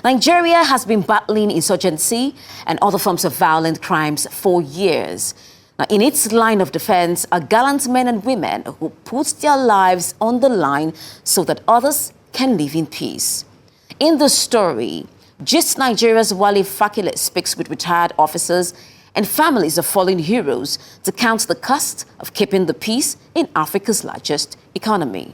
Nigeria has been battling insurgency and other forms of violent crimes for years. Now, in its line of defense are gallant men and women who put their lives on the line so that others can live in peace. In the story, Gist Nigeria's Wale Fakile speaks with retired officers and families of fallen heroes to count the cost of keeping the peace in Africa's largest economy.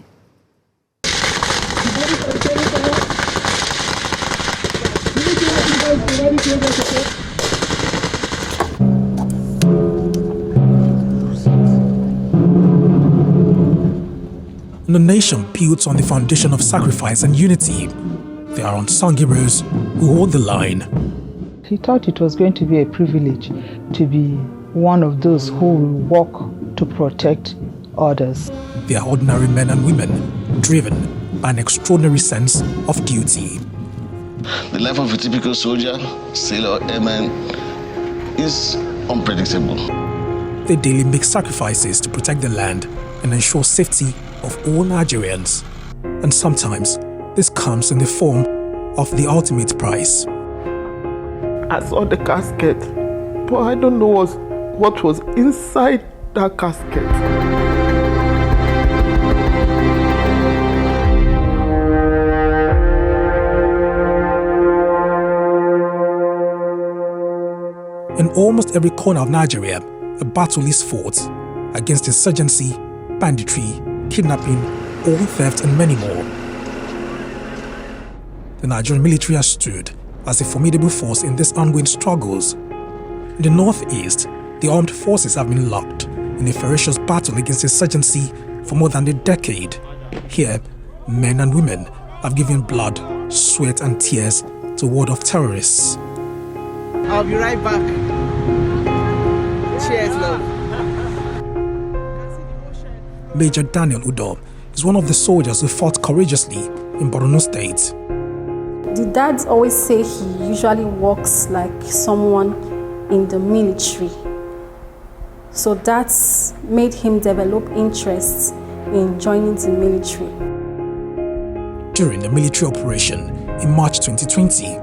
The nation built on the foundation of sacrifice and unity. There are unsung heroes who hold the line. He thought it was going to be a privilege to be one of those who will work to protect others. They are ordinary men and women, driven by an extraordinary sense of duty. The life of a typical soldier, sailor, airman is unpredictable. They daily make sacrifices to protect the land and ensure safety of all Nigerians. And sometimes this comes in the form of the ultimate prize. I saw the casket, but I don't know what was inside that casket. In almost every corner of Nigeria, a battle is fought against insurgency, banditry, kidnapping, all theft, and many more. The Nigerian military has stood as a formidable force in these ongoing struggles. In the northeast, the armed forces have been locked in a ferocious battle against insurgency for more than a decade. Here, men and women have given blood, sweat, and tears to ward off terrorists. I'll be right back. Cheers, love. Major Daniel Udo is one of the soldiers who fought courageously in Borno State. The dads always say he usually walks like someone in the military. So that's made him develop interest in joining the military. During the military operation in March 2020,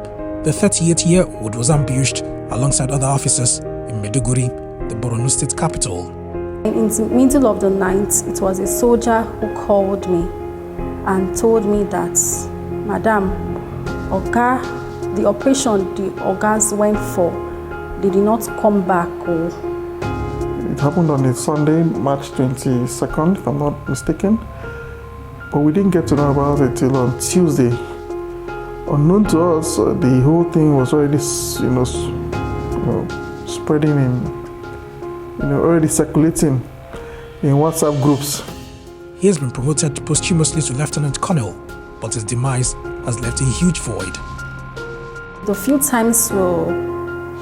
the 38-year-old was ambushed alongside other officers in Maiduguri, the Borno State capital. In the middle of the night, it was a soldier who called me and told me that, Madam, Oga, the operation the Ogas went for, they did not come back. It happened on a Sunday, March 22nd, if I'm not mistaken. But we didn't get to know about it till on Tuesday. Unknown to us, the whole thing was already, spreading in, already circulating in WhatsApp groups. He has been promoted posthumously to Lieutenant Colonel, but his demise has left a huge void. The few times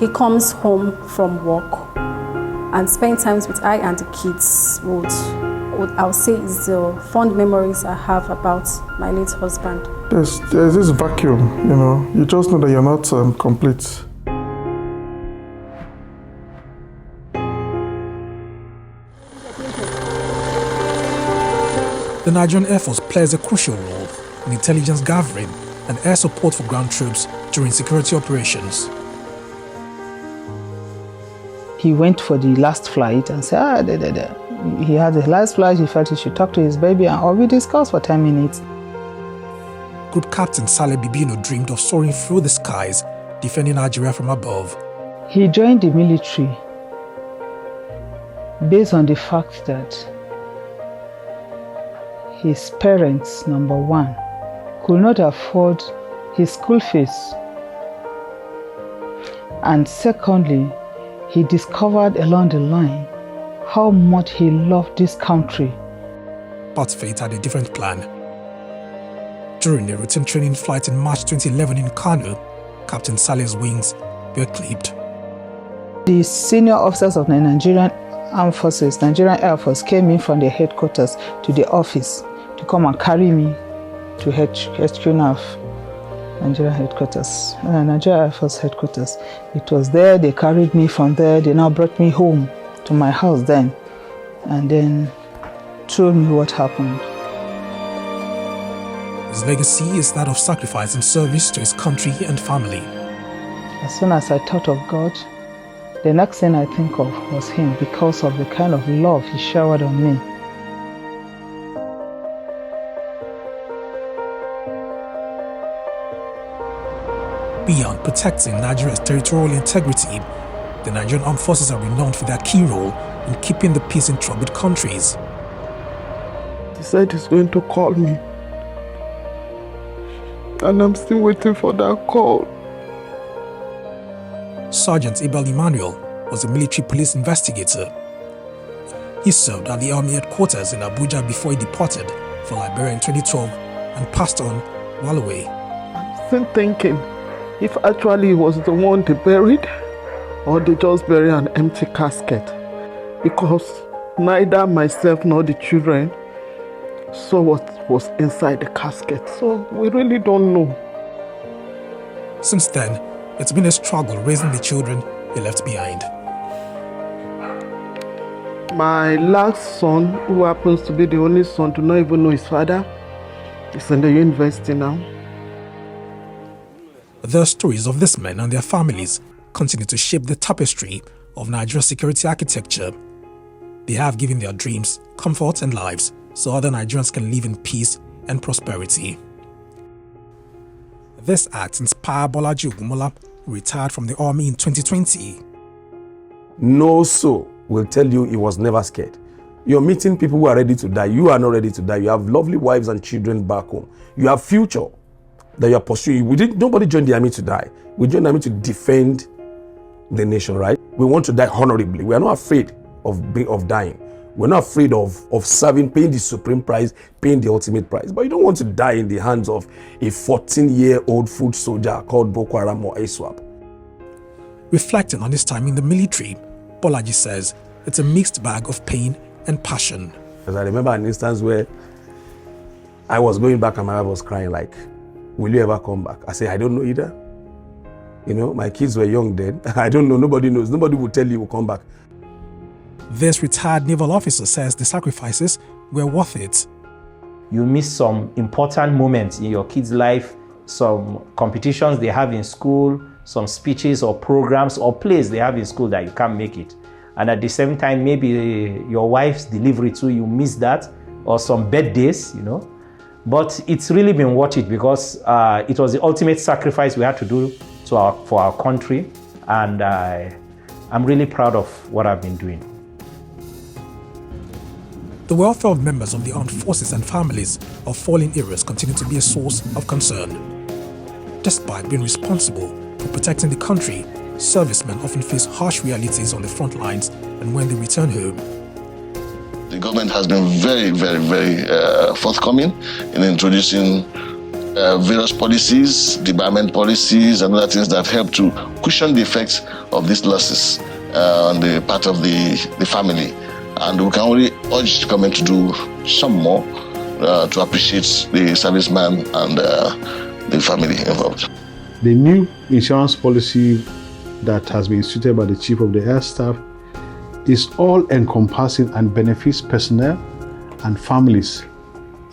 he comes home from work and spends time with I and the kids, I'll say is the fond memories I have about my late husband. There's this vacuum, you just know that you're not complete. The Nigerian Air Force plays a crucial role in intelligence gathering and air support for ground troops during security operations. He went for the last flight and said, he had the last flight, he felt he should talk to his baby, and all we discussed for 10 minutes. Group Captain Saleh Bibino dreamed of soaring through the skies, defending Nigeria from above. He joined the military based on the fact that his parents, number one, could not afford his school fees. And secondly, he discovered along the line how much he loved this country. But fate had a different plan. During a routine training flight in March 2011 in Kano, Captain Saleh's wings were clipped. The senior officers of the Nigerian Armed Forces, Nigerian Air Force, came in from their headquarters to the office to come and carry me to HQ Nigerian headquarters, Nigerian Air Force headquarters. It was there, they carried me from there, they now brought me home to my house then, and then told me what happened. His legacy is that of sacrifice and service to his country and family. As soon as I thought of God, the next thing I think of was him because of the kind of love he showered on me. Beyond protecting Nigeria's territorial integrity, the Nigerian Armed Forces are renowned for their key role in keeping the peace in troubled countries. He said he's going to call me. And I'm still waiting for that call. Sergeant Abel Emmanuel was a military police investigator. He served at the Army headquarters in Abuja before he departed for Liberia in 2012 and passed on while away. I'm still thinking if actually he was the one they buried or they just bury an empty casket, because neither myself nor the children saw what was inside the casket, so we really don't know. Since then, it's been a struggle raising the children he left behind. My last son, who happens to be the only son to not even know his father, is in the university now. The stories of these men and their families continue to shape the tapestry of Nigeria's security architecture. They have given their dreams, comfort and lives so other Nigerians can live in peace and prosperity. This act inspired Bolaji Ogunmola, who retired from the army in 2020. No soul will tell you he was never scared. You're meeting people who are ready to die. You are not ready to die. You have lovely wives and children back home. You have future that you are pursuing. Nobody joined the army to die. We joined the army to defend the nation, right? We want to die honorably. We are not afraid of dying. We're not afraid of serving, paying the supreme price, paying the ultimate price. But you don't want to die in the hands of a 14-year-old foot soldier called Boko Haram or ISWAP. Reflecting on his time in the military, Bolaji says it's a mixed bag of pain and passion. Because I remember an instance where I was going back and my wife was crying like, will you ever come back? I said, I don't know either. You know, my kids were young then. I don't know, nobody knows. Nobody will tell you will come back. This retired naval officer says the sacrifices were worth it. You miss some important moments in your kids' life, some competitions they have in school, some speeches or programs or plays they have in school that you can't make it. And at the same time, maybe your wife's delivery too, you miss that, or some birthdays, you know. But it's really been worth it because it was the ultimate sacrifice we had to do for our country. And I'm really proud of what I've been doing. The welfare of members of the armed forces and families of fallen heroes continue to be a source of concern. Despite being responsible for protecting the country, servicemen often face harsh realities on the front lines and when they return home. The government has been very, very, very forthcoming in introducing various policies, debarment policies, and other things that help to cushion the effects of these losses on the part of the family. And we can only urge the government to do some more to appreciate the serviceman and the family involved. The new insurance policy that has been instituted by the Chief of the Air Staff is all-encompassing and benefits personnel and families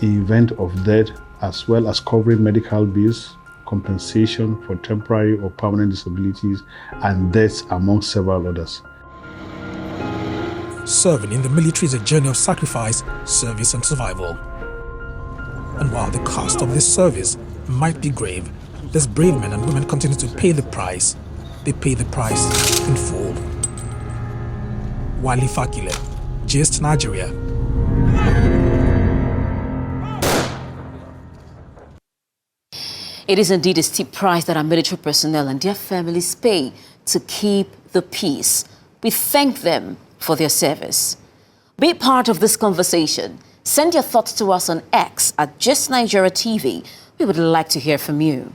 in event of death, as well as covering medical bills, compensation for temporary or permanent disabilities, and deaths, among several others. Serving in the military is a journey of sacrifice, service and survival. And while the cost of this service might be grave, these brave men and women continue to pay the price. They pay the price in full. Wali Fakile, Gist Nigeria. It is indeed a steep price that our military personnel and their families pay to keep the peace. We thank them for their service. Be part of this conversation. Send your thoughts to us on X at Gist Nigeria TV. We would like to hear from you.